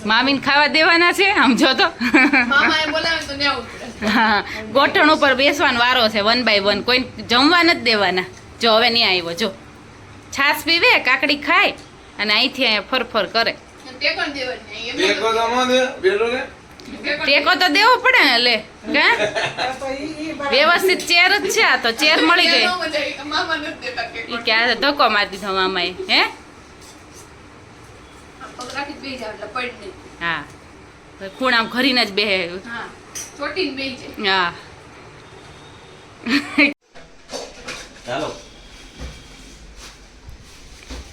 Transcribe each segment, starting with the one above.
મામીને ખાવા દેવાના છે આમ જો તો હા ગોઠણ ઉપર બેસવાનો વારો છે 1 by 1 કોઈ જમવા નથી દેવાના. જો હવે નહીં આવ્યો જો છાશ પીવે કાકડી ખાય અને અહીંથી અહીંયા ફરફર કરે. ટેકો તો દેવો પડે ને લે વ્યવસ્થિત ચેર જ છે. આ તો ચેર મળી ગઈ ઈ ક્યાં ધક્કો મારી દીધો મામાએ હે હા ખૂણામ ઘરીને જ બેહે હા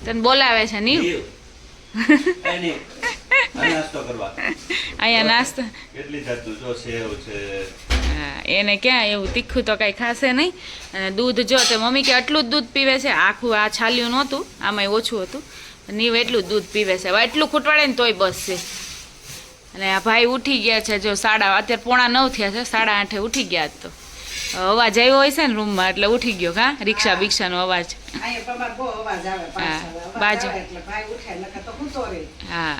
તને બોલાવે છે નહીં અહીંયા નાસ્તો એને ક્યાં એવું તીખું તો કઈ ખાશે નહીં. અને દૂધ જો તે મમ્મી કે આટલું જ દૂધ પીવે છે આખું આ છાલ્યું નહોતું આમાંય ઓછું હતું નીવ એટલું જ દૂધ પીવે છે. હવે એટલું ખૂટવાડે ને તોય બસ છે. અને આ ભાઈ ઉઠી ગયા છે જો અત્યારે 8:45 થયા છે 8:30 ઉઠી ગયા તો અવાજ આવ્યો હોય છે ને રૂમમાં એટલે ઉઠી ગયો હા રિક્ષા બિક્ષાનો અવાજ બાજુ હા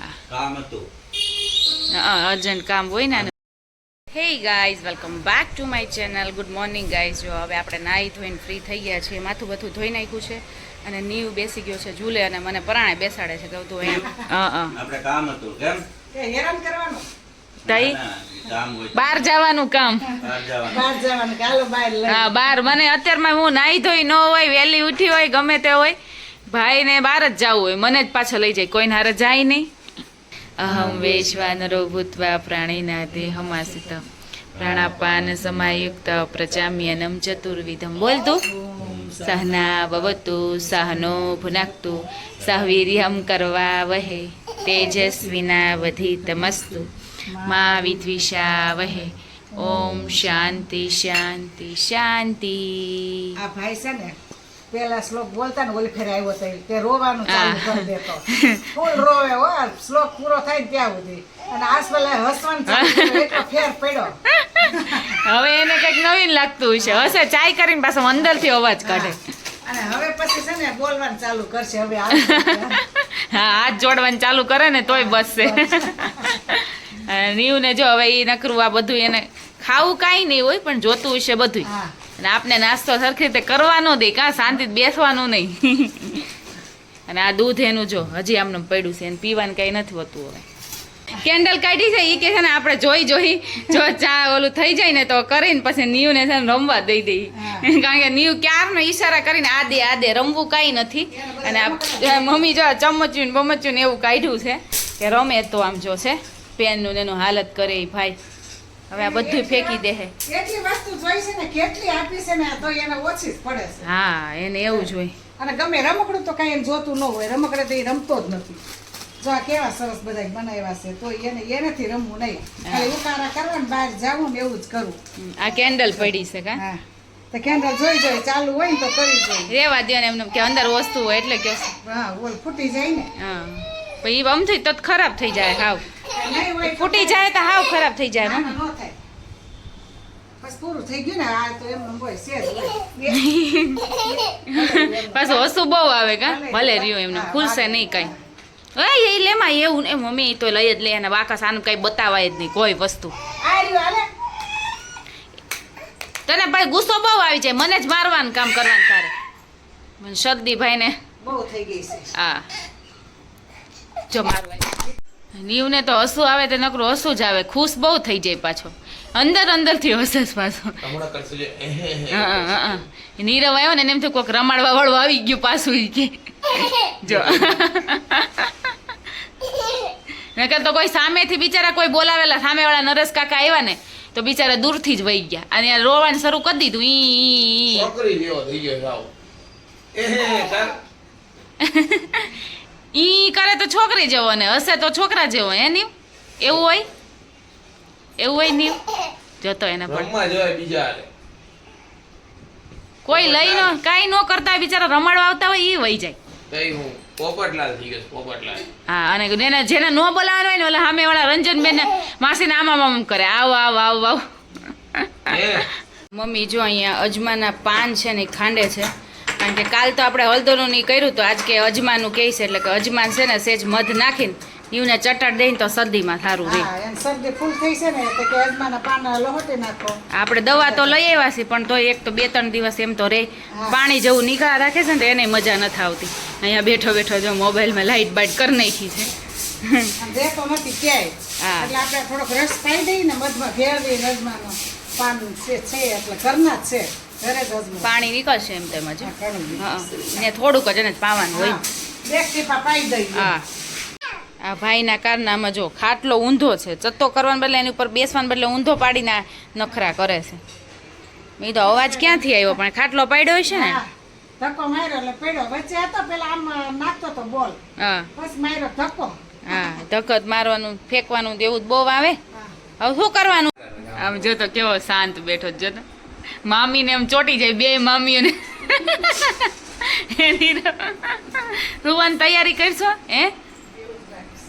અર્જન્ટ કામ હોય ને. Hey guys welcome back to my channel. Good morning guys. જો હવે આપણે નાહી ધોઈને ફ્રી થઈ ગયા છીએ. માથું બધું ધોઈ નાખ્યું છે અને નીવ બેસી ગયો છે ઝૂલે અને મને પરાણે બેસાડે છે કહું તું એમ આપણે કામ હતું કેમ હેરાન કરવાનું તઈ બહાર જવાનું કામ હા બહાર મને અત્યારમાં હું નાહી ધોઈ ન હોય વહેલી ઉઠી હોય ગમે તે હોય ભાઈ ને બહાર જ જવું હોય મને જ પાછળ લઈ જાય કોઈને હારે જાય નહીં. અહમ વૈશ્વાનરો ભૂત્વા પ્રાણીના દેહમાસિત પ્રાણાપાન સમાયુક્ત પ્રજામ્યનમ ચતુર્વિધમ. બોલતું સહના ભવતુ સહનો ભુનાક્તુ સહવીર્યમ કરવા વહે તેજસ્વિનાવધિતમસ્તુ મા વિદ્વિષા વહે. ઓમ શાંતિ શાંતિ શાંતિ. આ ભાઈ છે ને પેલા શ્લોક બોલતા ને ઓલી ફેર આવ્યો તો તે રોવાનું ચાલુ કરી દેતો ફૂલ રોવે હો શ્લોક પૂરો થાય ને ત્યાં સુધી અને આસવાલે હસવાનું ચાલુ કર્યું એટલો ફેર પડ્યો. હવે એને કઈક નવીન લાગતું હશે હશે ચાય કરીને પાછો અંદરથી અવાજ કાઢે અને હવે પછી છે ને બોલવાનું ચાલુ કરશે હવે હા હાથ જોડવાનું ચાલુ કરે ને તોય બસશે. નીવ ને જો હવે એ નકરું આ બધું એને ખાવું કાંઈ નહીં હોય પણ જોતું હશે બધું અને આપને નાસ્તો સરખી રીતે કરવાનો દે કાં શાંતિથી બેસવાનું નહીં. અને આ દૂધ એનું જો હજી આમને પડ્યું છે એને પીવાનું કંઈ નથી હોતું. હવે કેન્ડલ કાઢી છે એ કે છે ને આપણે જોઈ જો ચા ઓલું થઈ જાય ને તો કરીને પછી નીવને છે ને રમવા દઈ દઈ કારણ કે નીવ ક્યારનો ઈશારા કરીને આ દે રમવું કાંઈ નથી. અને આ મમ્મી જો ચમચ્યું બમચ્યું ને એવું કાઢ્યું છે કે રમે તો આમ જો છે પેનનું ને એનું હાલત કરે એ ભાઈ. હવે આ બધું ફેંકી દે એટલી વસ્તુ જોઈ છે ને કેટલી આપી છે ને તો એને ઓછી જ પડે છે. હા એને એવું જ હોય અને ગમે રમકડું તો કાંઈ એને જોતું ન હોય રમકડે તો એ રમતો જ નથી. જો આ કેવા સરસ બધા બનાવ્યા છે તો એનેથી રમવું નહીં ખાલી ઉકારા કરવા ને બહાર જવું ને એવું જ કરવું. આ કેન્ડલ પડી છે કા હા તો કેન્ડલ જોઈ ચાલુ હોય ને તો કરી જોઈએ રેવા દે ને એમને કે અંદર વસ્તુ હોય એટલે કે હા ઓલ ફૂટી જાય ને હા પછી આમથી તો ખરાબ થઈ જાય હાવ ફૂટી જાય તો હાવ ખરાબ થઈ જાય ન થાય બસ પૂરું થઈ ગયું ને આ તો એમ હોય શેર પાછું હસું બહુ આવે કા ભલે રહ્યો એમને ખુલશે નહીં કઈ એ લેમાં એવું ને મમ્મી તો લઈ જ લે અને બાકાસ આનું કઈ બતાવાય જ નહીં કોઈ વસ્તુ. તને ભાઈ ગુસ્સો બહુ આવી જાય મને જ મારવાનું કામ કરવાનું તારે મને શરદી ભાઈ ને બહુ થઈ ગઈ છે હા જો મારવા નીવને તો હસવું આવે તો નકરું હસવું જ આવે ખુશ બહુ થઈ જાય પાછો અંદરથી હસે પાછો. નીરવ આવ્યો ને એમ તો કોઈક રમાડવા વાળું આવી ગયું પાછું કે જો નકર તો કોઈ સામેથી બિચારા કોઈ બોલાવેલા સામેવાળા નરેશ કાકા આવ્યા ને તો બિચારા દૂરથી જ વહી ગયા અને રોવાનું શરૂ કરી દીધું ઈ કરે તો છોકરી જેવો ને હશે તો છોકરા જેવો હે નીવ એવું હોય નીવ જોતો એના પણ કોઈ લઈ નો કાઈ ન કરતા બિચારા રમાડવા આવતા હોય ઈ વહી જાય. હા અને જેને નો બોલાવવાનું હોય ને ઓલા સામે વાળા રંજનબેન માસીને આમ કરે આવ મમ્મી જો અહીંયા અજમાના પાન છે ને ખાંડે છે કારણ કે કાલ તો આપણે હળદરનું નહીં કર્યું તો આજ કે અજમાનું કહે છે એટલે કે અજમાન છે ને સેજ મધ નાખીને ઈવને ચટાડ દઈને તો શરદીમાં સારું રહે. હા, એને શરદી ફૂલ થઈ છે ને તો કે અજમાના પાન લહોટી નાખો. આપણે દવા તો લઈ આવ્યા છીએ પણ તો એક તો 2-3 દિવસ એમ તો રે. હા. પાણી જેવું નિગાહ રાખે છે ને તો એને મજા નથી આવતી. અહીંયા બેઠો બેઠો જો મોબાઈલમાં લાઈટ બાઈટ કરી નાખી છે. આમ દેતો નથી ક્યાંય. હા. એટલે આપણે થોડોક રસ પાઈ દઈએ ને મધમાં ભેળવી અજમાનો પાન છે એટલે ઘરના જ છે. ઘરે જ અજમો. પાણી નીકળશે એમ તેમ જ. હા, ઘણું. હા ને થોડુંક જ એને પાવાનું હોય. હા, 1 ટીપા પાઈ દઈએ. હા આ ભાઈના કારનામાં જો ખાટલો ઊંધો છે, ચત્તો કરવાને બદલે એની ઉપર બેસવાને બદલે ઊંધો પાડીને આ નખરા કરે છે. મેં તો અવાજ ક્યાંથી આવ્યો પણ ખાટલો પાડ્યો છે ને. હા, ધક્કો માર્યો એટલે પડ્યો. વચ્ચે હતો પેલા આમ નાખતો તો બોલ. હા પછી માર્યો ધક્કો. હા ધક્કત મારવાનું ફેંકવાનું ને એવું જ બહુ આવે. હા. હવે શું કરવાનું? આમ જો તો કેવો શાંત બેઠો જો તો મામીને એમ ચોટી જાય બે મામીઓને. એની રૂવાની તૈયારી કરશો હે?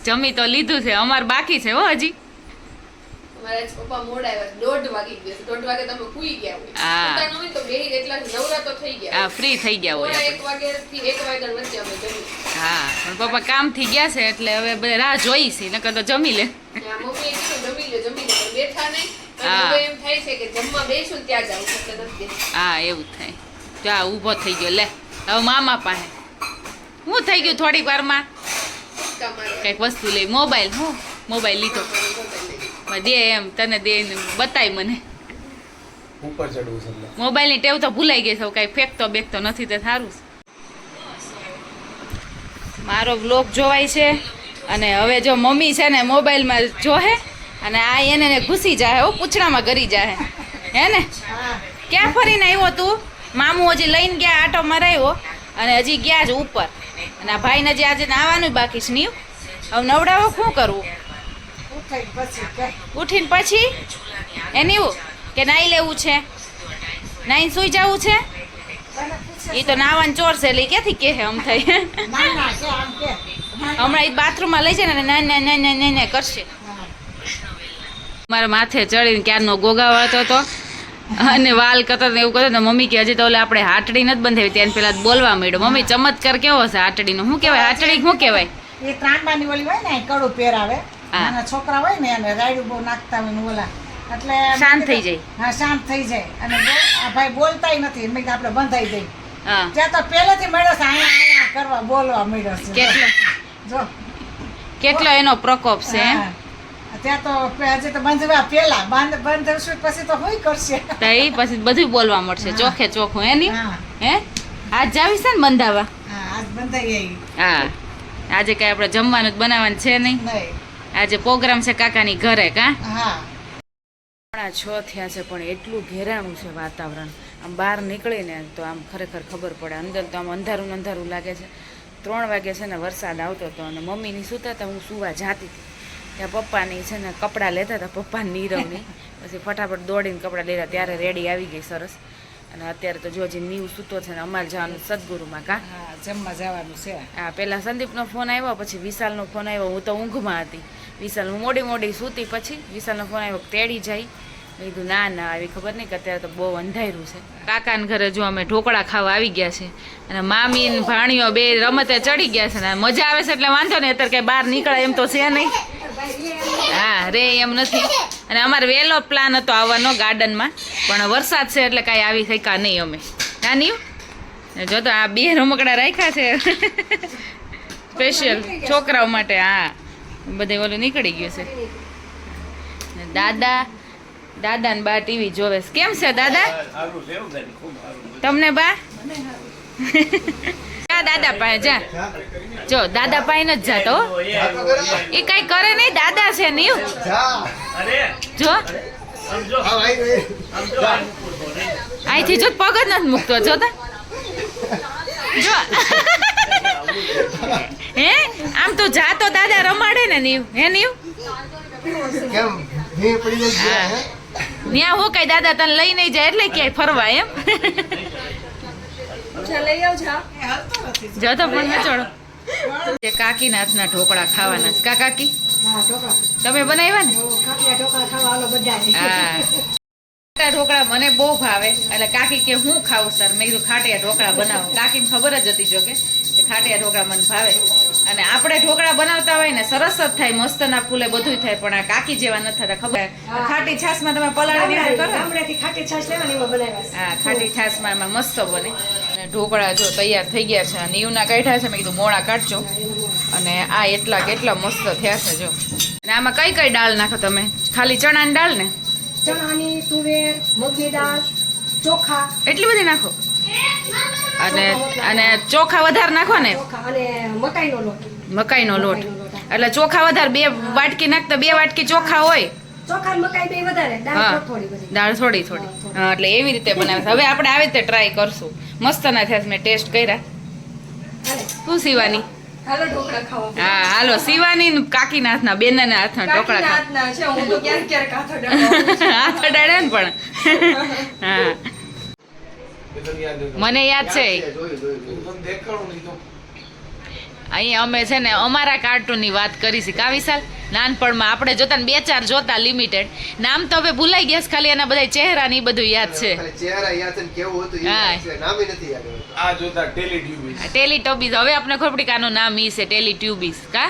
જમી તો લીધું છે, અમાર બાકી છે હો હજી. મારા પપ્પા મોડા આવ્યા 1:30 વાગી ગયો. 1:30 વાગે તમે સૂઈ ગયા હોય. હા. સુતા ન હોય તો બેહી એટલા નવરા તો થઈ ગયા. આ ફ્રી થઈ ગયા હોય આપણે. 1 વાગ્યાથી 1 વાગ્યા વચ્ચે અમે જમી. હા પણ પપ્પા કામથી ગયા છે એટલે હવે બધા રાહ જોઈ છે નકર તો જમી લે. ત્યાં મમ્મીએ કીધું જમી લે પણ બેઠા નહીં. હા. અને હવે એમ થાય છે કે જમવા બેસું ને ત્યાં જાઉં એટલે નથી બેસતી. હા એવું જ થાય. જા ઊભો થઈ ગયો લે હવે મામા પાસે. હું થઈ ગયું થોડીક વારમાં તમારે કંઈક વસ્તુ લઈ. મોબાઈલ હું મોબાઈલ લીધો દે એમ તને દે ને બતાય મને. ઉપર ચડવું છે એટલે મોબાઈલની ટેવ તો ભૂલાઈ ગઈ છે કાંઈ ફેંકતો બેકતો નથી તે સારું છે. મારો વ્લોગ જોવાય છે અને હવે જો મમ્મી છે ને મોબાઈલમાં જોહે અને આ એને ઘૂસી જાય હો પૂછડામાં ગરી જાય હે ને. હા. ક્યાં ફરીને આવ્યો તું? મામું હજી લઈને ગયા આટો મરાવ્યો અને હજી ગયા જ ઉપર અને આ ભાઈને હજી આજે આવવાનું બાકી છે નહીં. હવે નવડાવો શું કરવું? ઉઠાઈ પછી કે ઉઠીને પછી એને એવું કે નાઈ લેવું છે, નાઈને સુઈ જવું છે. તને પૂછે એ તો નાવાનું ચોર છે એટલે ઈ ક્યાંથી કહે આમ થઈ. ના ના કે આમ કે હમણાં એ બાથરૂમમાં લઈ જાય ને ના ના ના ના ના ના કરશે. હા. મારા માથે ચડીને ક્યારનો ગોગા વળતો હતો અને વાલ કરતો ને એવું કરતો ને મમ્મી કે હજી તો ઓલે આપણે હાટડી નથી બંધાવી ત્યાં પેલા બોલવા માંડ્યો. મમ્મી ચમત્કાર કેવો છે હાટડીનો? શું કહેવાય હાટડી? શું કહેવાય? એ ત્રાંબાની ઓલી હોય ને કડું પહેરાવે. હા. નાના છોકરા હોય ને એને રાયડું બહુ નાખતા હોય ને ઓલા એટલે શાંત થઈ જાય. હા, શાંત થઈ જાય અને આ ભાઈ બોલતાય નથી. મેં કીધું આપણે બંધાઈ દઈએ. હા ત્યાં તો પહેલેથી મળ્યો છે અહીંયા અહીંયા કરવા બોલવા મળ્યો છે. કેટલો જો કેટલો એનો પ્રકોપ છે એમ? હા. ત્યાં તો હજી તો બંધવા પેલા બંધવશું પછી તો શું કરશે. તો એ પછી બધું બોલવા મળશે ચોખે ચોખ્ખું હે નહીં? હા હે આજ જાવીશ ને બંધાવા? હા, આજ બંધાઈ આવી હા આજે કઈ આપણે જમવાનું જ બનાવવાનું છે નહીં. નહીં. આજે પ્રોગ્રામ છે કાકાની ઘરે કા? હા. 6 થયા છે પણ એટલું ઘેરાણું છે વાતાવરણ. આમ બહાર નીકળીને તો આમ ખરેખર ખબર પડે. અંદર તો આમ અંધારું અંધારું લાગે છે. 3 વાગે છે ને વરસાદ આવતો હતો અને મમ્મીની સૂતા હતા, હું સુવા જાતી હતી. ત્યાં પપ્પાની છે ને કપડાં લેતા હતા, પપ્પાની નીરવની. પછી ફટાફટ દોડીને કપડાં લેતા ત્યારે રેડી આવી ગઈ સરસ. અને અત્યારે તો જો હજી નીવ સૂતો છે ને અમારે જવાનું સદગુરુમાં કા? હા, જમવા જવાનું છે. હા પહેલાં સંદીપનો ફોન આવ્યો, પછી વિશાલનો ફોન આવ્યો. હું તો ઊંઘમાં હતી. વિશાલ હું મોડી સૂતી પછી વિશાલનો ફોન આવ્યો તેડી જાય. મેં કીધું ના ના આવી ખબર નહીં કે અત્યારે તો બહુ અંધાર્યું છે. કાકાને ઘરે જો અમે ઢોકળા ખાવા આવી ગયા છે અને મામી ને ભાણીઓ બે રમતે ચડી ગયા છે ને મજા આવે છે એટલે વાંધો નહીં. અત્યારે કઈ બહાર નીકળે એમ તો છે નહીં. હા રે એમ નથી. અને અમારે વહેલો પ્લાન હતો આવવાનો ગાર્ડનમાં પણ વરસાદ છે એટલે કાંઈ આવી શક્યા નહીં અમે. નાની જો તો આ 2 રમકડા રાખ્યા છે સ્પેશિયલ છોકરાઓ માટે. હા બધે ઓલું નીકળી ગયું છે. દાદા ને બા ટીવી જોવે છે. કેમ છે દાદા તમને? બા જા દાદા પાસે જા. જો દાદા પાસે નથી જાતો એ કઈ કરે નહીં. દાદા છે ને જો અહીંથી જો પગ જ નથી મૂકતો. જોતા જો હે આમ તો જાતો દાદા રમાડે ને નીવ હે નીવ. કેમ ભી પડી જાય હા ન્યા હું કઈ દાદા તને લઈ નહીં જાય એટલે ક્યાંય ફરવા એમ. લઈ આવ જા. એ હાલતો નથી. જતો પણ ચડો. કાકીના હાથના ઢોકળા ખાવાના છે. કાકી હા, ઢોકળા. તમે બનાવ્યા ને? કાકીયા ઢોકળા ખાવા હાલો બધા. હા ઢોકળા મને બહુ ભાવે એટલે કાકી કે હું ખાવું સર. મેં કીધું ખાટિયા ઢોકળા બનાવો. કાકીને ખબર જ હતી જો કે ખાટિયા ઢોકળા મને ભાવે અને આપણે ઢોકળા બનાવતા હોય ને સરસ જ થાય, મસ્તના ફૂલે બધું થાય, પણ આ કાકી જેવા નથી થતા. ખબર ખાટી છાશમાં તમે પલાળી રીતે કરો. ગામડેથી ખાટી છાશ લેવાની એમાં બનાવ્યા છે. હા, ખાટી છાશમાં એમાં મસ્ત બને. અને ઢોકળા જો તૈયાર થઈ ગયા છે. નીવના કાઢ્યા છે, મેં કીધું મોડા કાઢજો. અને આ એટલા કેટલા મસ્ત થયા છે જો. અને આમાં કઈ કઈ દાળ નાખો તમે? ખાલી ચણાની દાળ ને? ચણાની, તુવેર, મગની દાળ, ચોખા. એટલી બધી નાખો? અને ચોખા વધારે નાખો ને? ચોખા અને મકાઈનો લોટ. મકાઈનો લોટ. એટલે ચોખા વધારે 2 વાટકી નાખતા 2 વાટકી ચોખા હોય. ચોખા અને મકાઈ બે વધારે, દાળ હા, થોડી બધી. દાળ થોડી થોડી. હા, એટલે એવી રીતે બનાવે છે. હવે આપણે આવી રીતે ટ્રાય કરશું. મસ્ત ના થયા છે, મેં ટેસ્ટ કર્યા. શું શિવાની? હાલો ઢોકળા ખાવા. હા હાલો, શિવાની ને કાકીના હાથના, બેનના હાથના ઢોકળા ખાવા. હાથના છે, હું તો ક્યારેક હાથ અડાડું. હાથ અડાડે ને પણ. હા, મને યાદ છે. અહીંયા અમે છે ને અમારા કાર્ટૂનની વાત કરી છે. કા વિશાલ? નાનપણમાં આપણે જોતા ને 2-4 જોતા લિમિટેડ. નામ તો હવે ભૂલાઈ ગયા છે, ખાલી એના બધા ચહેરા ને ઈ બધું યાદ છે. ચહેરા યાદ છે ને કેવું હતું એ યાદ છે, નામ નથી યાદ આવતું. આ જોતા ટેલિટ્યુબીસ. ટેલિટોબીઝ. હવે આપણે ખબર પડી કે આનું નામ ઈ છે ટેલિટ્યુબીઝ. કા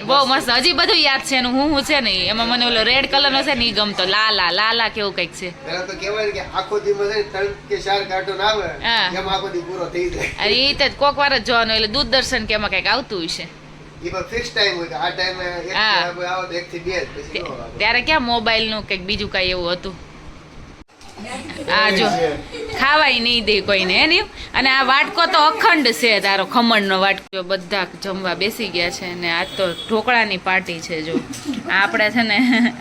બહુ મસ્ત. હજી બધું યાદ છે એનું હું છે ને ઈ. એમાં મને ઓલો રેડ કલરનો છે ને ઈ ગમતો. લાલા લાલા કેવું કંઈક છે. પેલા તો કહેવાય કે આખો દિવસ છે 3 કે 4 કાર્ટૂન આવે હા. એમ આખો દી પૂરો થઈ જાય. અને ઈ તો કોક વાર જ જોવાનું. એટલે દૂરદર્શન કે એમાં કંઈક આવતું હશે. એ પણ ફિક્સ ટાઈમ હોય કે આ ટાઈમે એક હા. આવો તો 1 થી 2 પછી ન આવે. ત્યારે ક્યાં મોબાઈલ નું કંઈક બીજું કઈ એવું હતું. આ જો ખાવાય નહીં દે કોઈને હે ને. અને આ વાટકો તો અખંડ છે તારો, ખમણનો વાટકો. બધા જમવા બેસી ગયા છે ને આજ તો ઢોકળાની પાર્ટી છે. જો આપણે છે ને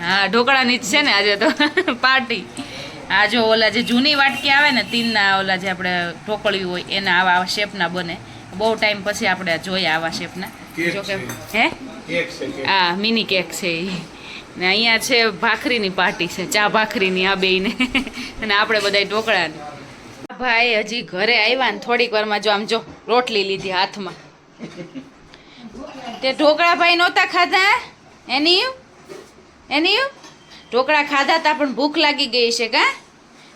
હા ઢોકળાની જ છે ને આજે તો પાર્ટી. આ જો ઓલા જે જૂની વાટકી આવે ને તીનના, ઓલા જે આપણે ઢોકળ્યું હોય એના આવા શેપના બને. બહુ ટાઈમ પછી આપણે જોયા આવા શેપના. જો કે હે હા મિની કેક છે ઈ. ને અહીંયા છે ભાખરીની પાર્ટી છે, ચા ભાખરીની આ બેયને. અને આપણે બધા ઢોકળાની. ભાઈ હજી ઘરે આવ્યા ને થોડીક વારમાં જો આમ જો રોટલી લીધી હાથમાં. તે ઢોકળા ભાઈ નહોતા ખાધા એની ઢોકળા ખાધા તા પણ ભૂખ લાગી ગઈ છે. કા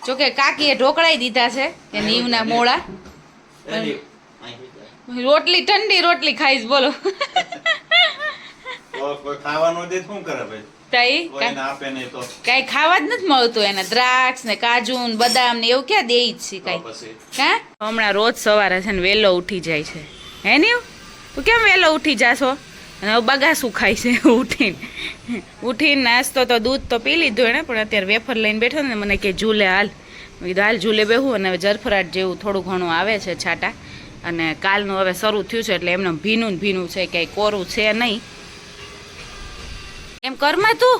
જોકે કાકીએ ઢોકળાઈ દીધા છે કે નીવના મોળા. રોટલી ઠંડી રોટલી ખાઈશ બોલો. કોઈ ખાવાનો દે શું કરે ભાઈ? તઈ કોઈને આપે નહીં તો કઈ ખાવા જ નથી મળતું એને. દ્રાક્ષ ને કાજુ ને બદામ ને એવું ક્યાં દે જ છે કઈ. પછી કા હમણાં રોજ સવારે છે ને વહેલો ઉઠી જાય છે હે ને? તું કેમ વહેલો ઉઠી જાશો? અને હવે બગાસું ખાય છે ઉઠીને નાસ્તો તો દૂધ તો પી લીધું એને, પણ અત્યારે વેફર લઈને બેઠો ને મને કે ઝૂલે હાલ. મેં કીધું હાલ ઝૂલે બેહું. અને હવે જરફરાટ જેવું થોડું ઘણું આવે છે છાટા. અને કાલનું હવે શરૂ થયું છે એટલે એમને ભીનું ને ભીનું છે, કંઈ કોરું છે નહીં. એમ કરમાં તું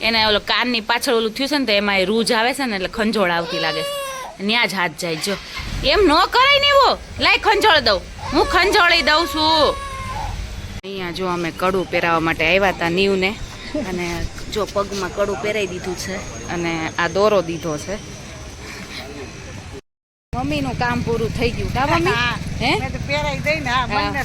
એને ઓલો કાનની પાછળ ઓલું થયું છે ને તો એમાં એ રૂજ આવે છે ને એટલે ખંજોળ આવતી લાગે છે. ત્યાં જ હાથ જાય. જો એમ ન કરાય ને એવો. લાય ખંજોળ દઉં, હું ખંજોળી દઉં છું. અહીંયા જો અમે કડું પહેરાવવા માટે આવ્યા હતા નીવને. અને જો પગમાં કડું પહેરાવી દીધું છે અને આ દોરો દીધો છે. મમ્મીનું કામ પૂરું થઈ ગયું. કા મમ્મી? હે મેં તો પહેરાઈ દઈને મનને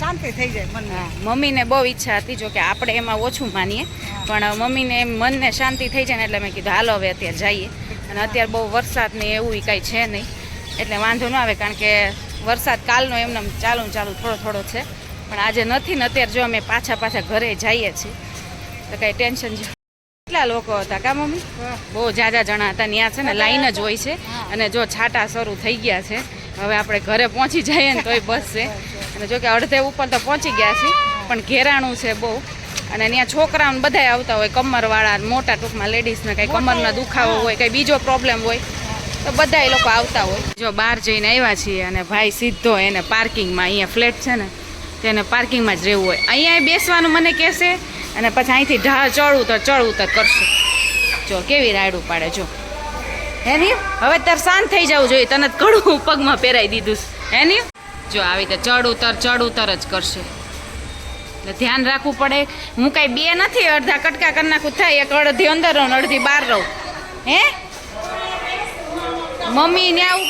શાંતિ થઈ જાય મનને. હા, મમ્મીને બહુ ઈચ્છા હતી, જો કે આપણે એમાં ઓછું માનીએ, પણ મમ્મીને એમ મનને શાંતિ થઈ જાય ને એટલે મેં કીધું હાલો હવે અત્યારે જઈએ. અને અત્યારે બહુ વરસાદ ને એવું કાંઈ છે નહીં એટલે વાંધો ન આવે, કારણ કે વરસાદ કાલનો એમને ચાલુ થોડો થોડો છે. પણ આજે નથી ને અત્યારે જો અમે પાછા ઘરે જઈએ છીએ તો કાંઈ ટેન્શન છે. કેટલા લોકો હતા કા મમ્મી? બહુ જાજા જણા હતા. ત્યાં છે ને લાઈન જ હોય છે. અને જો છાટા શરૂ થઈ ગયા છે. હવે આપણે ઘરે પહોંચી જઈએ ને તોય બસ છે. અને જો કે અડધે ઉપર તો પહોંચી ગયા છીએ, પણ ઘેરાણું છે બહુ. અને ત્યાં છોકરાઓને બધાય આવતા હોય, કમરવાળા મોટા ટૂંકમાં લેડીઝને કંઈ કમરના દુખાવો હોય, કંઈ બીજો પ્રોબ્લેમ હોય તો બધા લોકો આવતા હોય. જો બહાર જઈને આવ્યા છીએ અને ભાઈ સીધો એને પાર્કિંગમાં, અહીંયા ફ્લેટ છે ને તેને પાર્કિંગમાં જ રહેવું હોય. અહીંયા બેસવાનું મને કહેશે અને પછી અહીંથી ચડ ઉતર કરશે. જો કેવી રાયડું પાડે જો. હે ની હવે તાર શાંત થઈ જવું જોઈએ. તને કડું પગમાં પહેરાવી દીધું હે ની? જો આવી રીતે ચડ ઉતર જ કરશે. એટલે ધ્યાન રાખવું પડે. હું કાંઈ બે નથી, અડધા કટકા કરી નાખું થાય. એક અડધી અંદર રહું અડધી બહાર રહું. હે મમ્મી ન્યા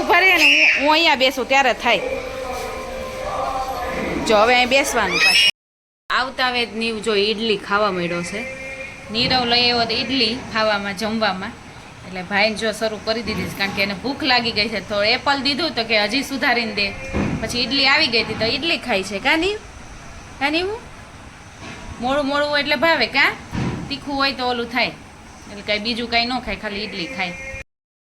ઉભા રહે ને હું અહીંયા બેસું ત્યારે થાય. જો હવે અહીં બેસવાનું પાછું. આવતા વેદ નીવ જો ઈડલી ખાવા મળ્યો છે. નીરવ લઈ આવ્યો તો ઈડલી ખાવામાં જમવામાં. એટલે ભાઈને જો શરૂ કરી દીધી છે, કારણ કે એને ભૂખ લાગી ગઈ છે. તો એપલ દીધું તો કે હજી સુધારીને દે. પછી ઈડલી આવી ગઈ હતી તો ઈડલી ખાઈ છે. કાની હું મોડું મોડું હોય એટલે ભાવે. કાં તીખું હોય તો ઓલું થાય, એટલે કાંઈ બીજું કાંઈ ન ખાય, ખાલી ઈડલી ખાય.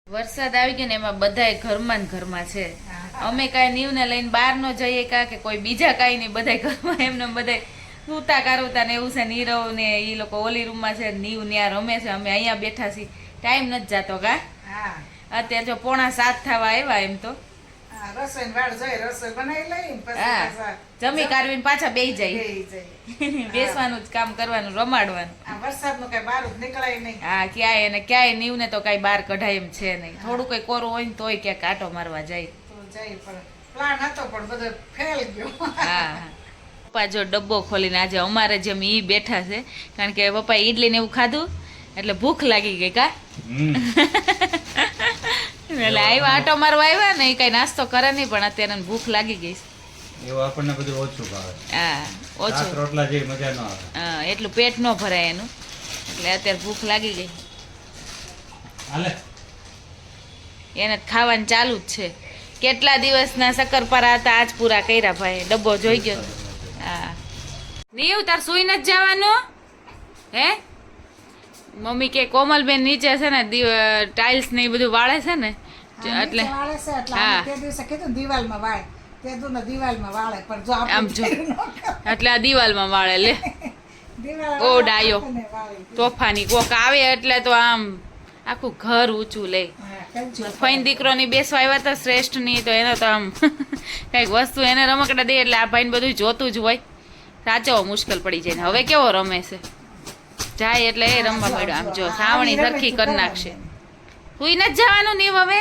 વરસાદ આવી ગયો ને એમાં બધાય ઘરમાં ને ઘરમાં છે. અમે કાંઈ નીવને લઈને બહાર ન જઈએ કાં કે કોઈ બીજા કાંઈ નહીં, બધાય ઘરમાં એમને બધાય સૂતા કારુતા ને એવું છે. નીરવ ને એ લોકો ઓલી રૂમમાં છે, નીવ ત્યાં રમે છે, અમે અહીંયા બેઠા છીએ. ટાઈમ નથી જાતો કા. હા અત્યારે જો 6:45 થવા આવ્યા. એમ તો હા, રસોઈની વાળ જોઈ રસોઈ બનાવી લઈને પછી હા પાછા જમી કાઢવીને પાછા બેસી જાય. બેહી જાય. બેસવાનું જ કામ કરવાનું, રમાડવાનું. આ વરસાદનું કઈ બહાર જ નીકળાય નહીં. હા ક્યાંય અને ક્યાંય નીવને તો કાંઈ બહાર કઢાય એમ છે નહીં. થોડું કઈ કોરું હોય ને તોય ક્યાંક આટો મારવા જાય. તો જાય પણ પ્લાન હતો પણ બધો ફેલ ગયો. હા પપ્પા જો ડબ્બો ખોલીને આજે અમારે જેમ ઈ બેઠા છે, કારણ કે પપ્પાએ ઈડલી ને એવું ખાધું એટલે ભૂખ લાગી ગઈ. કા એટલે આવ્યા આટો મારવા આવ્યા ને, એ કઈ નાસ્તો કરે નહીં, પણ અત્યારે એને ભૂખ લાગી ગઈ છે. એવું આપણને બધું ઓછું ભાવે. હા શાક ઓછું, રોટલા જેવી મજા ન આવે. હા એટલું પેટ ન ભરાય એનું, એટલે અત્યારે ભૂખ લાગી ગઈ. હાલે એને જ ખાવાનું ચાલુ જ છે. કેટલા દિવસના શક્કરપારા હતા, આજ પૂરા કર્યા ભાઈ. ડબ્બો જોઈ ગયો. હા નીવ તાર સુઈ નથી જવાનું હે? મમ્મી કે કોમલબેન નીચે છે ને ટાઇલ્સ ને એ બધું વાળે છે ને, એટલે નીચે વાળે છે એટલે હા. અમે તે દિવસે કીધું ને દિવાલમાં વાળે, તે દુને દિવાલમાં વાળે પણ જો આપણે આમ જો. કર્યું ન કરે. એટલે આ દિવાલમાં વાળે લે. દિવાલ ઓ ડાયો. વાળે વાળી. તોફાની કોક આવે એટલે તો આમ આખું ઘર ઊંચું લે. હા, કરજો. ફઈન દીકરોની બેસવા આવ્યા હતા શ્રેષ્ઠની, તો એને તો આમ કંઈક વસ્તુ એને રમકડા દે એટલે આ ભાઈને બધું જોતું જ હોય. સાચો મુશ્કેલ પડી જાય ને. હવે કેવો રમે છે, જાય એટલે એ રમવા મળ્યો. આમ જો સાવણી સરખી કરી નાખશે. હુઈ નથી જવાનું નીવ હવે.